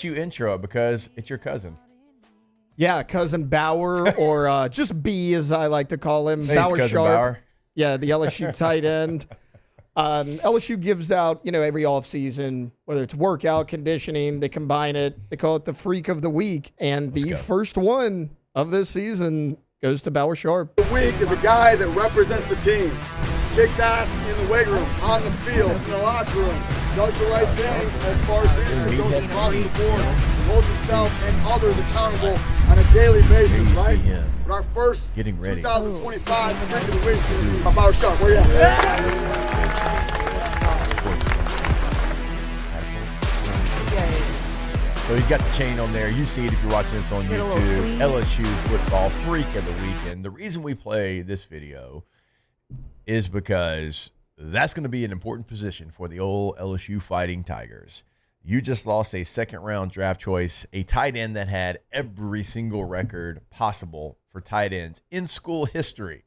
let you intro it because it's your cousin. Yeah, cousin Bauer, or just B as I like to call him. Thanks, Bauer cousin Sharp. Bauer. Yeah, the LSU tight end. LSU gives out, every offseason, whether it's workout, conditioning, they combine it. They call it the Freak of the Week. And the first one of this season goes to Bauer Sharp. The week is a guy that represents the team. Kicks ass in the weight room, on the field, in the locker room. Does the right thing as far as leadership goes across the board. Holds himself and others accountable on a daily basis, right? But our first getting ready. 2025 Freak of the Week is Bauer Sharp. Where you at? So he's got the chain on there. You see it if you're watching this on YouTube. LSU Football Freak of the Weekend. The reason we play this video is because that's going to be an important position for the old LSU Fighting Tigers. You just lost a second-round draft choice, a tight end that had every single record possible for tight ends in school history.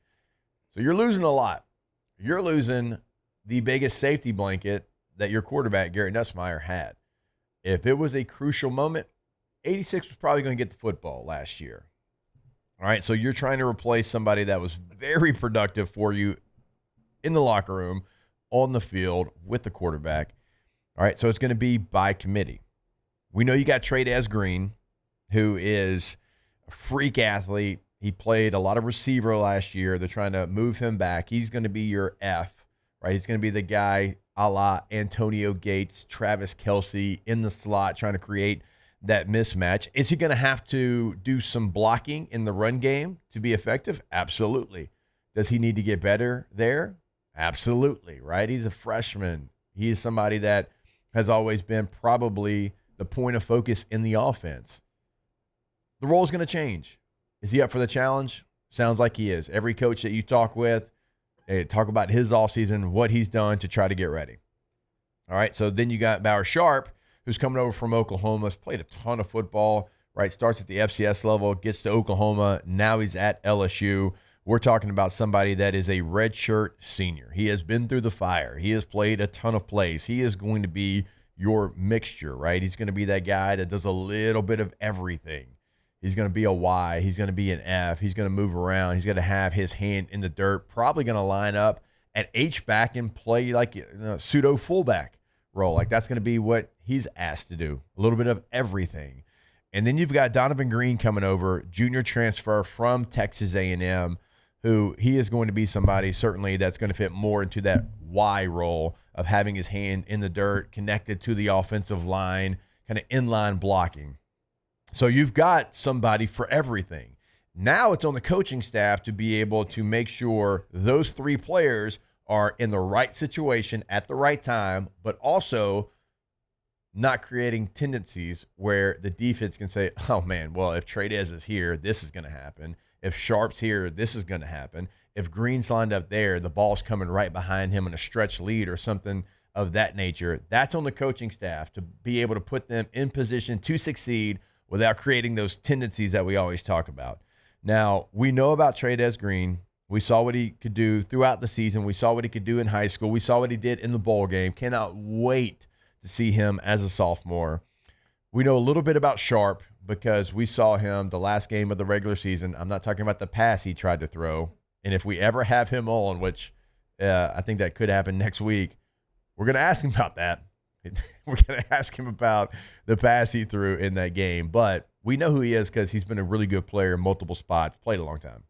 So you're losing a lot. You're losing the biggest safety blanket that your quarterback, Garrett Nussmeier, had. If it was a crucial moment, 86 was probably going to get the football last year. All right, so you're trying to replace somebody that was very productive for you in the locker room, on the field, with the quarterback. All right, so it's going to be by committee. We know you got Trey Green, who is a freak athlete. He played a lot of receiver last year. They're trying to move him back. He's going to be your F, right? He's going to be the guy a la Antonio Gates, Travis Kelce in the slot, trying to create that mismatch. Is he going to have to do some blocking in the run game to be effective? Absolutely. Does he need to get better there? Absolutely, right? He's a freshman. He is somebody that has always been probably the point of focus in the offense. The role is going to change. Is he up for the challenge? Sounds like he is. Every coach that you talk with, talk about his offseason, what he's done to try to get ready. All right, so then you got Bauer Sharp, who's coming over from Oklahoma, has played a ton of football, right? Starts at the FCS level, gets to Oklahoma. Now he's at LSU. We're talking about somebody that is a redshirt senior. He has been through the fire. He has played a ton of plays. He is going to be your mixture, right? He's going to be that guy that does a little bit of everything. He's going to be a Y. He's going to be an F. He's going to move around. He's going to have his hand in the dirt, probably going to line up at H-back and play like a pseudo fullback role. Like that's going to be what he's asked to do, a little bit of everything. And then you've got Donovan Green coming over, junior transfer from Texas A&M, who he is going to be somebody certainly that's going to fit more into that Y role of having his hand in the dirt, connected to the offensive line, kind of inline blocking. So you've got somebody for everything. Now it's on the coaching staff to be able to make sure those three players are in the right situation at the right time, but also not creating tendencies where the defense can say, oh, man, well, if Trey is here, this is going to happen. If Sharp's here, this is going to happen. If Green's lined up there, the ball's coming right behind him in a stretch lead or something of that nature. That's on the coaching staff to be able to put them in position to succeed without creating those tendencies that we always talk about. Now, we know about Trey Green. We saw what he could do throughout the season. We saw what he could do in high school. We saw what he did in the bowl game. Cannot wait to see him as a sophomore. We know a little bit about Sharp because we saw him the last game of the regular season. I'm not talking about the pass he tried to throw. And if we ever have him on, which I think that could happen next week, we're going to ask him about that. We're going to ask him about the pass he threw in that game. But we know who he is because he's been a really good player in multiple spots, played a long time.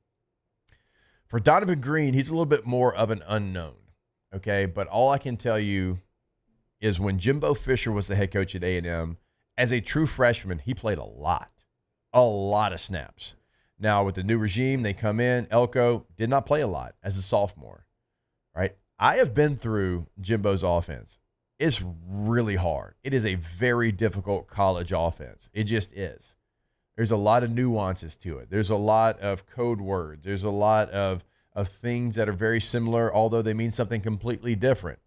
For Donovan Green, he's a little bit more of an unknown, okay? But all I can tell you is when Jimbo Fisher was the head coach at A&M, as a true freshman, he played a lot of snaps. Now, with the new regime, they come in. Elko did not play a lot as a sophomore, right? I have been through Jimbo's offense. It's really hard. It is a very difficult college offense. It just is. There's a lot of nuances to it. There's a lot of code words. There's a lot of things that are very similar, although they mean something completely different.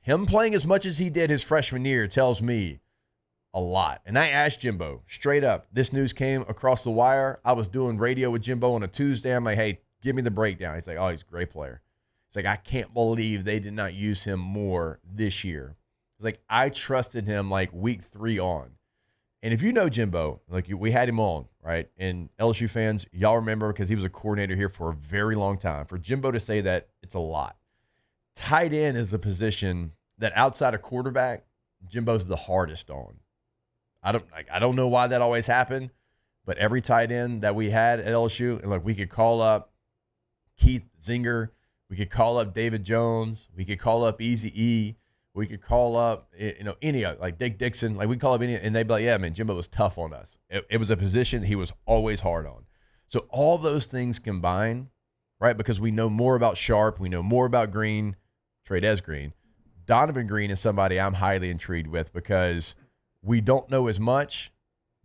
Him playing as much as he did his freshman year tells me a lot. And I asked Jimbo straight up. This news came across the wire. I was doing radio with Jimbo on a Tuesday. I'm like, hey, give me the breakdown. He's like, oh, he's a great player. It's like, I can't believe they did not use him more this year. It's like, I trusted him like week 3 on. And if you know Jimbo, like we had him on, right? And LSU fans, y'all remember because he was a coordinator here for a very long time. For Jimbo to say that, it's a lot. Tight end is a position that outside of quarterback, Jimbo's the hardest on. I don't know why that always happened, but every tight end that we had at LSU, and we could call up Keith Zinger, we could call up David Jones, we could call up Easy E, we could call up, any like Dick Dixon, like we call up any, and they'd be like, yeah, man, Jimbo was tough on us. It was a position he was always hard on. So all those things combined, right? Because we know more about Sharp, we know more about Green, Trey Green. Donovan Green is somebody I'm highly intrigued with because we don't know as much,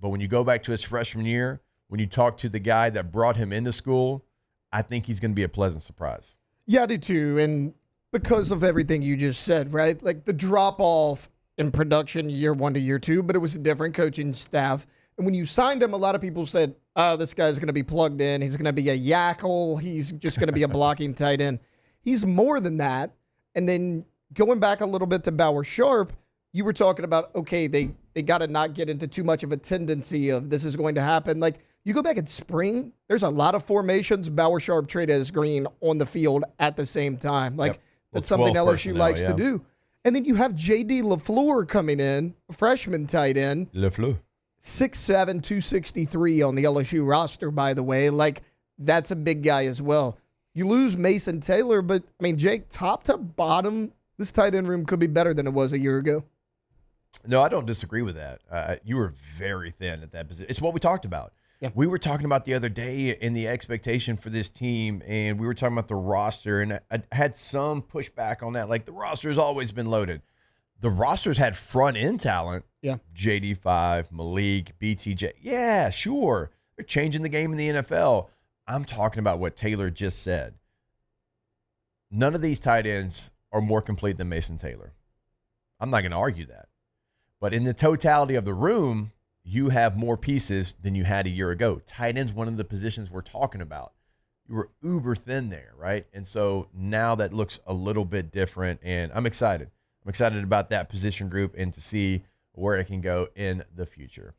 but when you go back to his freshman year, when you talk to the guy that brought him into school, I think he's going to be a pleasant surprise. Yeah, I do too. And because of everything you just said, right? Like the drop off in production year 1 to year 2, but it was a different coaching staff. And when you signed him, a lot of people said, oh, this guy's going to be plugged in. He's going to be a yackle. He's just going to be a blocking tight end. He's more than that. And then going back a little bit to Bauer Sharp, you were talking about, okay, they got to not get into too much of a tendency of this is going to happen. Like you go back in spring, there's a lot of formations, Bauer Sharp, Trey Green on the field at the same time. Like that's something LSU likes to do. And then you have J.D. LaFleur coming in, a freshman tight end. LaFleur. 6'7", 263 on the LSU roster, by the way. Like that's a big guy as well. You lose Mason Taylor, but I mean, Jake, top to bottom, this tight end room could be better than it was a year ago. No, I don't disagree with that. You were very thin at that position. It's what we talked about. Yeah. We were talking about the other day in the expectation for this team, and we were talking about the roster, and I had some pushback on that. Like, the roster has always been loaded. The roster's had front-end talent. Yeah. JD5, Malik, BTJ. Yeah, sure. They're changing the game in the NFL. I'm talking about what Taylor just said. None of these tight ends are more complete than Mason Taylor. I'm not going to argue that. But in the totality of the room, you have more pieces than you had a year ago. Tight end's one of the positions we're talking about. You were uber thin there, right? And so now that looks a little bit different, and I'm excited. I'm excited about that position group and to see where it can go in the future.